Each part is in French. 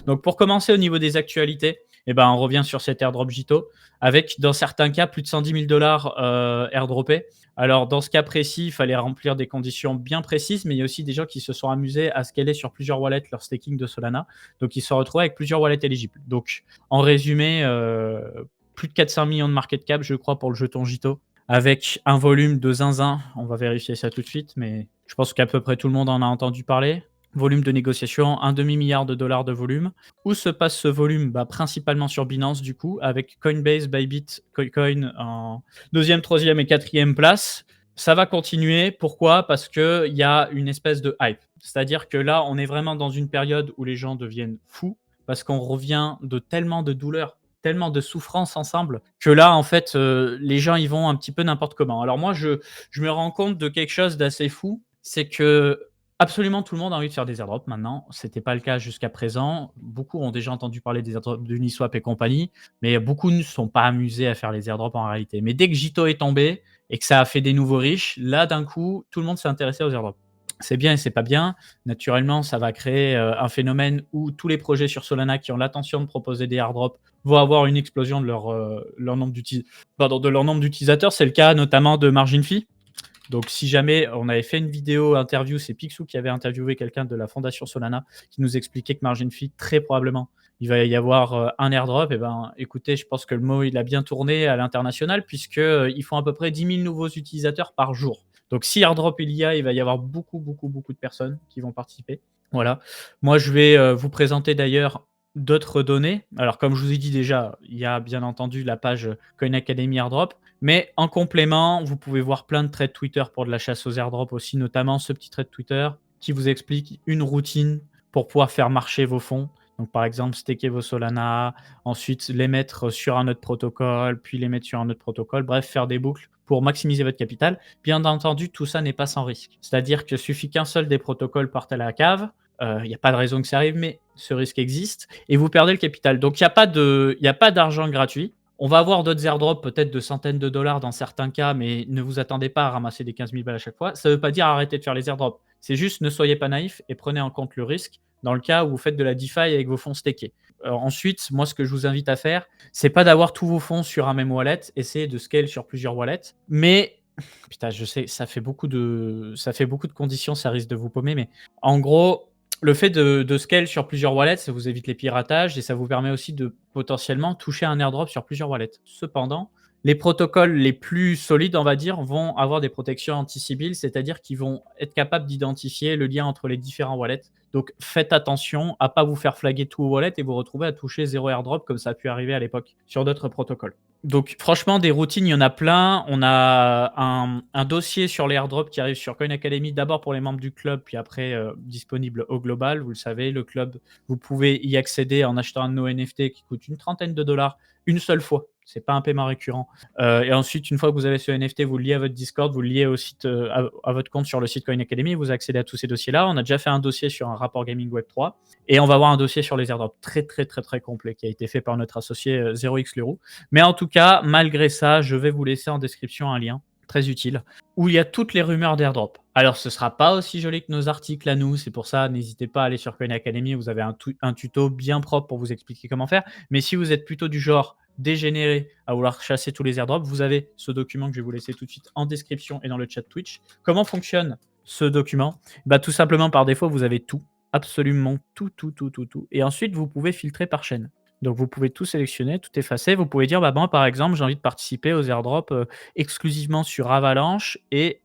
Donc pour commencer au niveau des actualités, eh ben, on revient sur cet airdrop Jito avec dans certains cas plus de 110 000 airdroppés. Alors dans ce cas précis, il fallait remplir des conditions bien précises, mais il y a aussi des gens qui se sont amusés à scaler sur plusieurs wallets leur staking de Solana. Donc ils se sont retrouvés avec plusieurs wallets éligibles. Donc en résumé, plus de 400 millions de market cap, je crois, pour le jeton Jito, avec un volume de zinzin. On va vérifier ça tout de suite, mais je pense qu'à peu près tout le monde en a entendu parler. Volume de négociation, un demi-milliard de dollars de volume. Où se passe ce volume? Principalement sur Binance, du coup, avec Coinbase, Bybit, KuCoin en deuxième, troisième et quatrième place. Ça va continuer. Pourquoi? Parce qu'il y a une espèce de hype. C'est-à-dire que là, on est vraiment dans une période où les gens deviennent fous, parce qu'on revient de tellement de douleurs, tellement de souffrances ensemble, que là, en fait, les gens, ils vont un petit peu n'importe comment. Alors moi, je me rends compte de quelque chose d'assez fou, c'est que absolument tout le monde a envie de faire des airdrops maintenant. C'était pas le cas jusqu'à présent. Beaucoup ont déjà entendu parler des airdrops d'Uniswap et compagnie, mais beaucoup ne sont pas amusés à faire les airdrops en réalité. Mais dès que Jito est tombé et que ça a fait des nouveaux riches, là d'un coup, tout le monde s'est intéressé aux airdrops. C'est bien et c'est pas bien. Naturellement, ça va créer un phénomène où tous les projets sur Solana qui ont l'intention de proposer des airdrops vont avoir une explosion de leur nombre d'utilisateurs. C'est le cas notamment de Margin Fee. Donc, si jamais on avait fait une vidéo interview, c'est Picsou qui avait interviewé quelqu'un de la fondation Solana qui nous expliquait que Margin Fee, très probablement, il va y avoir un airdrop. Et ben, écoutez, je pense que le mot, il a bien tourné à l'international puisqu'ils font à peu près 10 000 nouveaux utilisateurs par jour. Donc, si airdrop il va y avoir beaucoup, beaucoup, beaucoup de personnes qui vont participer. Voilà. Moi, je vais vous présenter d'ailleurs d'autres données. Alors, comme je vous ai dit déjà, il y a bien entendu la page Coin Academy Airdrop. Mais en complément, vous pouvez voir plein de threads Twitter pour de la chasse aux airdrops aussi, notamment ce petit thread Twitter qui vous explique une routine pour pouvoir faire marcher vos fonds. Donc, par exemple, staker vos Solana, ensuite les mettre sur un autre protocole, puis les mettre sur un autre protocole. Bref, faire des boucles pour maximiser votre capital. Bien entendu, tout ça n'est pas sans risque. C'est-à-dire que suffit qu'un seul des protocoles parte à la cave. Il n'y a pas de raison que ça arrive, mais ce risque existe et vous perdez le capital. Donc, il n'y a pas d'argent gratuit. On va avoir d'autres airdrops, peut-être de centaines de dollars dans certains cas, mais ne vous attendez pas à ramasser des 15 000 balles à chaque fois. Ça ne veut pas dire arrêter de faire les airdrops. C'est juste ne soyez pas naïf et prenez en compte le risque dans le cas où vous faites de la DeFi avec vos fonds stakés. Ensuite, moi, ce que je vous invite à faire, c'est pas d'avoir tous vos fonds sur un même wallet, essayez de scale sur plusieurs wallets, mais putain, je sais, ça fait beaucoup de conditions, ça risque de vous paumer, mais en gros, le fait de scale sur plusieurs wallets, ça vous évite les piratages et ça vous permet aussi de potentiellement toucher un airdrop sur plusieurs wallets. Cependant, les protocoles les plus solides, on va dire, vont avoir des protections anti-Sybil, c'est-à-dire qu'ils vont être capables d'identifier le lien entre les différents wallets. Donc faites attention à ne pas vous faire flaguer tout au wallet et vous retrouver à toucher 0 airdrop comme ça a pu arriver à l'époque sur d'autres protocoles. Donc franchement, des routines, il y en a plein. On a un dossier sur les airdrops qui arrive sur Coin Academy, d'abord pour les membres du club, puis après disponible au global. Vous le savez, le club, vous pouvez y accéder en achetant un de nos NFT qui coûte une trentaine de dollars une seule fois. C'est pas un paiement récurrent. Et ensuite, une fois que vous avez ce NFT, vous le liez à votre Discord, vous le liez au site, à votre compte sur le site Coin Academy, vous accédez à tous ces dossiers-là. On a déjà fait un dossier sur un rapport Gaming Web 3 et on va avoir un dossier sur les airdrops très, très, très, très complet qui a été fait par notre associé 0x Leroux. Mais en tout cas, malgré ça, je vais vous laisser en description un lien très utile où il y a toutes les rumeurs d'airdrop. Alors, ce sera pas aussi joli que nos articles à nous, c'est pour ça, n'hésitez pas à aller sur Coin Academy, vous avez un tuto bien propre pour vous expliquer comment faire. Mais si vous êtes plutôt du genre dégénéré à vouloir chasser tous les airdrops, vous avez ce document que je vais vous laisser tout de suite en description et dans le chat Twitch. Comment fonctionne ce document? Tout simplement, par défaut, vous avez tout, absolument tout, tout, tout, tout, tout. Et ensuite, vous pouvez filtrer par chaîne. Donc, vous pouvez tout sélectionner, tout effacer. Vous pouvez dire, moi, par exemple, j'ai envie de participer aux airdrops exclusivement sur Avalanche et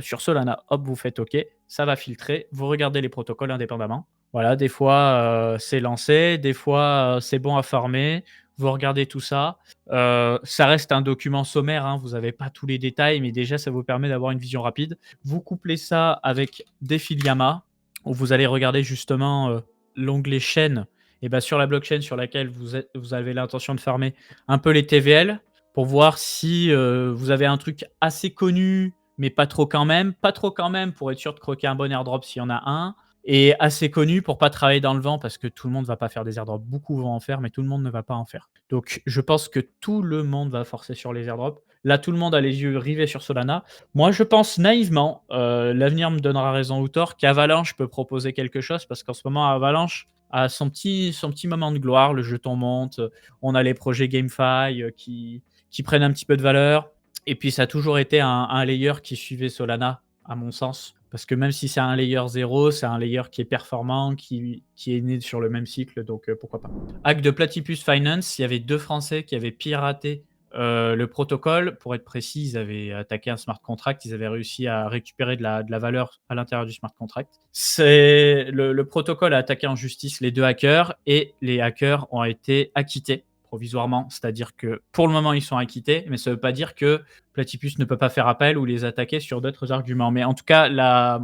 sur Solana. Hop, vous faites OK, ça va filtrer. Vous regardez les protocoles indépendamment. Voilà, des fois, c'est lancé, des fois, c'est bon à farmer. Vous regardez tout ça. Ça reste un document sommaire, hein, vous n'avez pas tous les détails, mais déjà, ça vous permet d'avoir une vision rapide. Vous couplez ça avec des Filiama, où vous allez regarder justement l'onglet chaîne. Et sur la blockchain sur laquelle vous avez l'intention de farmer un peu les TVL pour voir si vous avez un truc assez connu, mais pas trop quand même. Pas trop quand même pour être sûr de croquer un bon airdrop s'il y en a un. Et assez connu pour pas travailler dans le vent parce que tout le monde va pas faire des airdrops. Beaucoup vont en faire, mais tout le monde ne va pas en faire. Donc, je pense que tout le monde va forcer sur les airdrops. Là, tout le monde a les yeux rivés sur Solana. Moi, je pense naïvement, l'avenir me donnera raison ou tort, qu'Avalanche peut proposer quelque chose parce qu'en ce moment, Avalanche a son petit moment de gloire. Le jeton monte, on a les projets GameFi qui prennent un petit peu de valeur. Et puis, ça a toujours été un layer qui suivait Solana, à mon sens. Parce que même si c'est un layer 0, c'est un layer qui est performant, qui est né sur le même cycle, donc pourquoi pas. Hack de Platypus Finance, il y avait 2 Français qui avaient piraté le protocole. Pour être précis, ils avaient attaqué un smart contract, ils avaient réussi à récupérer de la valeur à l'intérieur du smart contract. Le protocole a attaqué en justice les 2 hackers et les hackers ont été acquittés provisoirement, c'est-à-dire que pour le moment ils sont acquittés, mais ça ne veut pas dire que Platypus ne peut pas faire appel ou les attaquer sur d'autres arguments. Mais en tout cas, la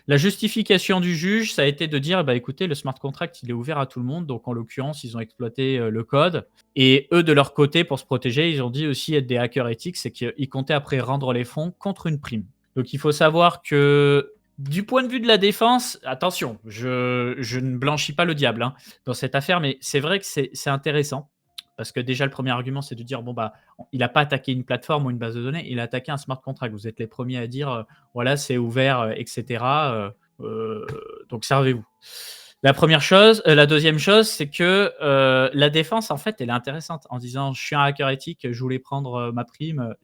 justification du juge, ça a été de dire, bah, écoutez, le smart contract, il est ouvert à tout le monde, donc en l'occurrence, ils ont exploité le code. Et eux, de leur côté, pour se protéger, ils ont dit aussi être des hackers éthiques, c'est qu'ils comptaient après rendre les fonds contre une prime. Donc il faut savoir que du point de vue de la défense, attention, je ne blanchis pas le diable dans cette affaire, mais c'est vrai que c'est intéressant. Parce que déjà, le premier argument, c'est de dire, bon, bah, il n'a pas attaqué une plateforme ou une base de données, il a attaqué un smart contract. Vous êtes les premiers à dire, voilà, c'est ouvert, etc. Donc, servez-vous. La première chose. La deuxième chose, c'est que la défense, en fait, elle est intéressante en disant, je suis un hacker éthique, je voulais prendre ma prime.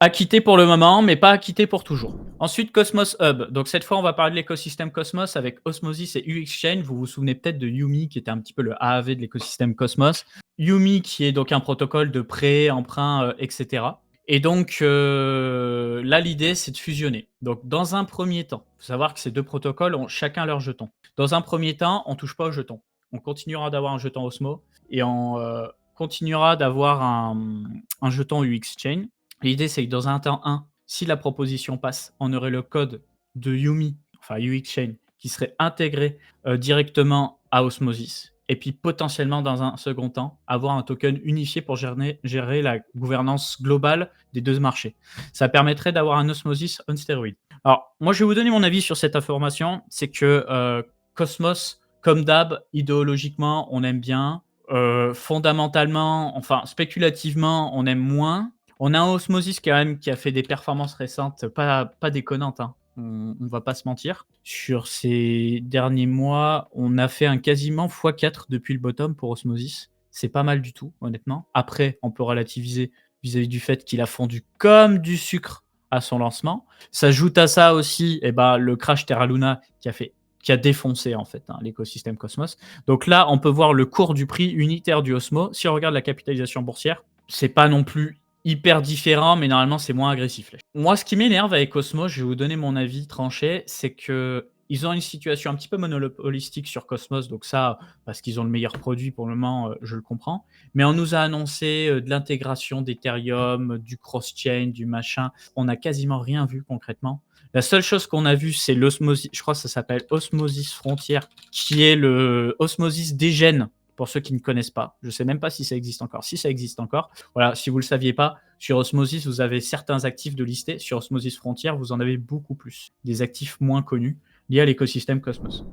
Acquitté pour le moment, mais pas acquitté pour toujours. Ensuite, Cosmos Hub. Donc cette fois, on va parler de l'écosystème Cosmos avec Osmosis et UXchain. Vous vous souvenez peut-être de Yumi, qui était un petit peu le AAV de l'écosystème Cosmos. Yumi, qui est donc un protocole de prêt, emprunt, etc. Et donc là, l'idée, c'est de fusionner. Donc dans un premier temps, il faut savoir que ces 2 protocoles ont chacun leur jeton. Dans un premier temps, on ne touche pas au jeton. On continuera d'avoir un jeton Osmo et on continuera d'avoir un jeton UXchain. L'idée, c'est que dans un temps 1, si la proposition passe, on aurait le code de Yumi, enfin UXchain, qui serait intégré directement à Osmosis. Et puis potentiellement, dans un second temps, avoir un token unifié pour gérer la gouvernance globale des 2 marchés. Ça permettrait d'avoir un Osmosis on stéroïde. Alors, moi, je vais vous donner mon avis sur cette information. C'est que Cosmos, comme d'hab, idéologiquement, on aime bien. Fondamentalement, enfin spéculativement, on aime moins. On a un Osmosis quand même qui a fait des performances récentes, pas déconnantes, on va pas se mentir. Sur ces derniers mois, on a fait un quasiment x4 depuis le bottom pour Osmosis. C'est pas mal du tout, honnêtement. Après, on peut relativiser vis-à-vis du fait qu'il a fondu comme du sucre à son lancement. S'ajoute à ça aussi le crash Terra Luna qui a défoncé en fait l'écosystème Cosmos. Donc là, on peut voir le cours du prix unitaire du Osmo. Si on regarde la capitalisation boursière, c'est pas non plus hyper différent, mais normalement, c'est moins agressif. Moi, ce qui m'énerve avec Cosmos, je vais vous donner mon avis tranché, c'est qu'ils ont une situation un petit peu monopolistique sur Cosmos, donc ça, parce qu'ils ont le meilleur produit pour le moment, je le comprends. Mais on nous a annoncé de l'intégration d'Ethereum, du cross-chain, du machin. On n'a quasiment rien vu concrètement. La seule chose qu'on a vu, c'est l'Osmosis, je crois que ça s'appelle Osmosis Frontier, qui est le Osmosis Degen, pour ceux qui ne connaissent pas. Je ne sais même pas si ça existe encore. Si ça existe encore, voilà, si vous ne le saviez pas, sur Osmosis, vous avez certains actifs de listés. Sur Osmosis Frontier, vous en avez beaucoup plus. Des actifs moins connus liés à l'écosystème Cosmos.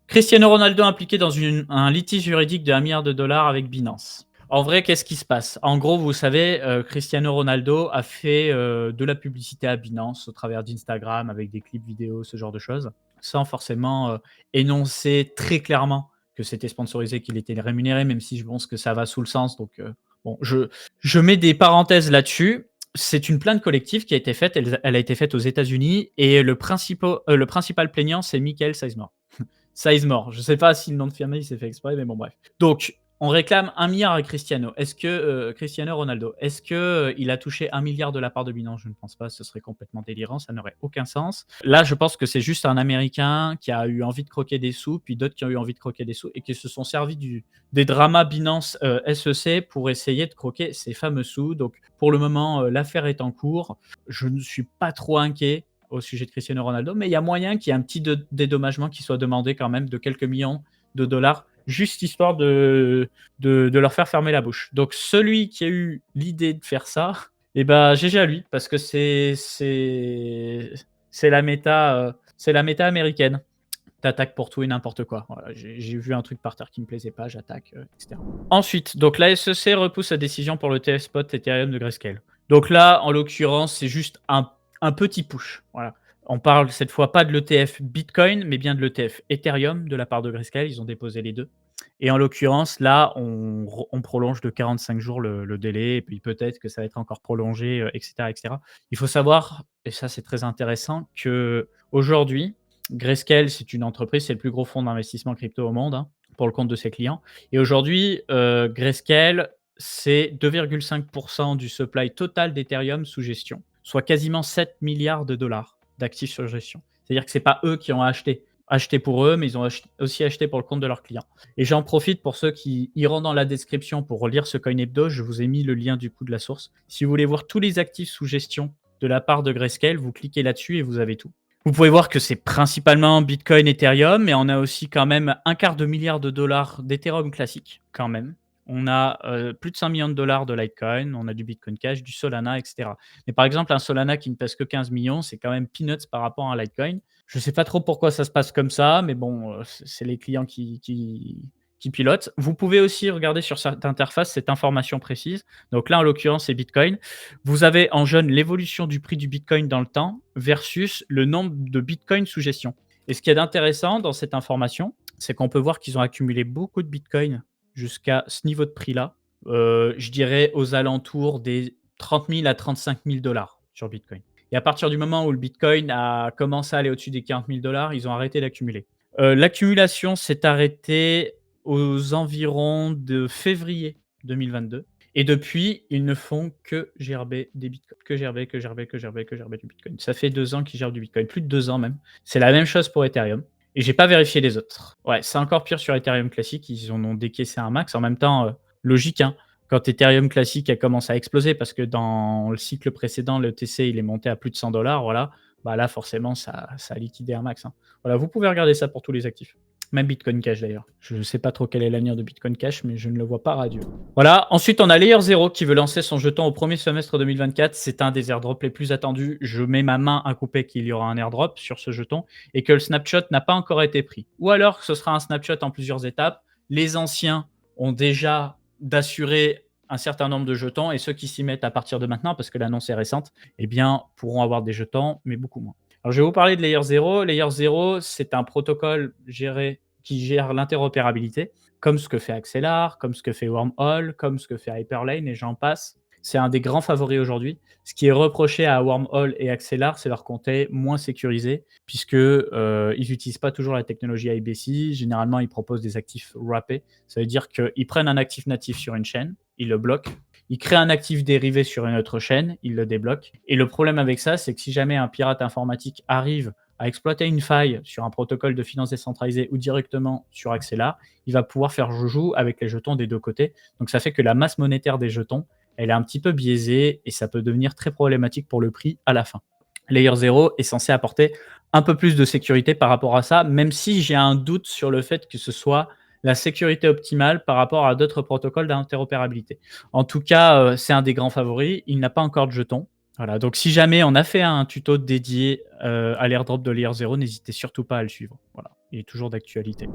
Cristiano Ronaldo impliqué dans un litige juridique de $1 milliard avec Binance. En vrai, qu'est-ce qui se passe? En gros, vous savez, Cristiano Ronaldo a fait de la publicité à Binance au travers d'Instagram avec des clips vidéo, ce genre de choses, sans forcément énoncer très clairement que c'était sponsorisé, qu'il était rémunéré, même si je pense que ça va sous le sens. Donc, bon, je mets des parenthèses là-dessus. C'est une plainte collective qui a été faite. Elle a été faite aux États-Unis et le principal plaignant, c'est Michael Sizemore. Sizemore. Je ne sais pas si le nom de firme il s'est fait exprès, mais bon, bref. Donc, on réclame 1 milliard à Cristiano. Est-ce que Cristiano Ronaldo, est-ce que il a touché 1 milliard de la part de Binance? Je ne pense pas, ce serait complètement délirant, ça n'aurait aucun sens. Là, je pense que c'est juste un Américain qui a eu envie de croquer des sous, puis d'autres qui ont eu envie de croquer des sous et qui se sont servis des dramas Binance SEC pour essayer de croquer ces fameux sous. Donc, pour le moment, l'affaire est en cours. Je ne suis pas trop inquiet au sujet de Cristiano Ronaldo, mais il y a moyen qu'il y ait un petit dédommagement qui soit demandé quand même de quelques millions de dollars, juste histoire de leur faire fermer la bouche. Donc celui qui a eu l'idée de faire ça, GG à lui, parce que c'est la méta américaine. T'attaques pour tout et n'importe quoi. Voilà, j'ai vu un truc par terre qui me plaisait pas, j'attaque, etc. Ensuite, donc la SEC repousse sa décision pour le TF Spot Ethereum de Grayscale. Donc là, en l'occurrence, c'est juste un petit push. Voilà. On parle cette fois pas de l'ETF Bitcoin, mais bien de l'ETF Ethereum de la part de Grayscale. Ils ont déposé les deux. Et en l'occurrence, là, on prolonge de 45 jours le délai, et puis peut-être que ça va être encore prolongé, etc., etc. Il faut savoir, et ça c'est très intéressant, que aujourd'hui, Grayscale, c'est une entreprise, c'est le plus gros fonds d'investissement crypto au monde, hein, pour le compte de ses clients. Et aujourd'hui, Grayscale, c'est 2,5% du supply total d'Ethereum sous gestion, soit quasiment 7 milliards de dollars d'actifs sur gestion. C'est-à-dire que ce n'est pas eux qui ont acheté pour eux, mais ils ont aussi acheté pour le compte de leurs clients. Et j'en profite pour ceux qui iront dans la description pour relire ce Coin Hebdo. Je vous ai mis le lien du coup de la source. Si vous voulez voir tous les actifs sous gestion de la part de Grayscale, vous cliquez là-dessus et vous avez tout. Vous pouvez voir que c'est principalement Bitcoin, Ethereum, mais on a aussi quand même un quart de milliard de dollars d'Ethereum classique, quand même. On a plus de 5 millions de dollars de Litecoin, on a du Bitcoin Cash, du Solana, etc. Mais par exemple, un Solana qui ne pèse que 15 millions, c'est quand même peanuts par rapport à un Litecoin. Je ne sais pas trop pourquoi ça se passe comme ça, mais bon, c'est les clients qui pilotent. Vous pouvez aussi regarder sur cette interface cette information précise. Donc là, en l'occurrence, c'est Bitcoin. Vous avez en jaune l'évolution du prix du Bitcoin dans le temps versus le nombre de Bitcoin sous gestion. Et ce qui est intéressant dans cette information, c'est qu'on peut voir qu'ils ont accumulé beaucoup de Bitcoin jusqu'à ce niveau de prix-là. Je dirais aux alentours des 30 000 à 35 000 dollars sur Bitcoin. Et à partir du moment où le Bitcoin a commencé à aller au-dessus des 40 000 dollars, ils ont arrêté d'accumuler. L'accumulation s'est arrêtée aux environs de février 2022. Et depuis, ils ne font que gerber des bitcoins. Que gerber, que gerber, que gerber, que gerber du bitcoin. Ça fait 2 ans qu'ils gerbent du bitcoin. Plus de 2 ans même. C'est la même chose pour Ethereum. Et j'ai pas vérifié les autres. Ouais, c'est encore pire sur Ethereum classique. Ils en ont décaissé un max. En même temps, logique, hein. Quand Ethereum classique a commencé à exploser, parce que dans le cycle précédent, le TC il est monté à plus de 100 dollars, voilà. Bah là, forcément, ça a liquidé un max, hein. Voilà, vous pouvez regarder ça pour tous les actifs. Même Bitcoin Cash d'ailleurs. Je ne sais pas trop quel est l'avenir de Bitcoin Cash, mais je ne le vois pas radieux. Voilà. Ensuite, on a Layer 0 qui veut lancer son jeton au premier semestre 2024. C'est un des airdrops les plus attendus. Je mets ma main à couper qu'il y aura un airdrop sur ce jeton et que le snapshot n'a pas encore été pris. Ou alors que ce sera un snapshot en plusieurs étapes. Les anciens ont déjà d'assurer un certain nombre de jetons et ceux qui s'y mettent à partir de maintenant, parce que l'annonce est récente, eh bien, pourront avoir des jetons, mais beaucoup moins. Alors, je vais vous parler de Layer 0. Layer 0, c'est un protocole qui gère l'interopérabilité, comme ce que fait Axelar, comme ce que fait Wormhole, comme ce que fait Hyperlane, et j'en passe. C'est un des grands favoris aujourd'hui. Ce qui est reproché à Wormhole et Axelar, c'est leur compte moins sécurisé, puisque ils n'utilisent pas toujours la technologie IBC. Généralement, ils proposent des actifs wrappés. Ça veut dire qu'ils prennent un actif natif sur une chaîne, ils le bloquent. Ils créent un actif dérivé sur une autre chaîne, ils le débloquent. Et le problème avec ça, c'est que si jamais un pirate informatique arrive à exploiter une faille sur un protocole de finance décentralisée ou directement sur Axelar, il va pouvoir faire joujou avec les jetons des deux côtés. Donc ça fait que la masse monétaire des jetons, elle est un petit peu biaisée et ça peut devenir très problématique pour le prix à la fin. Layer 0 est censé apporter un peu plus de sécurité par rapport à ça, même si j'ai un doute sur le fait que ce soit la sécurité optimale par rapport à d'autres protocoles d'interopérabilité. En tout cas, c'est un des grands favoris. Il n'a pas encore de jetons. Voilà, donc si jamais on a fait un tuto dédié à l'airdrop de Layer 0, n'hésitez surtout pas à le suivre. Voilà, il est toujours d'actualité.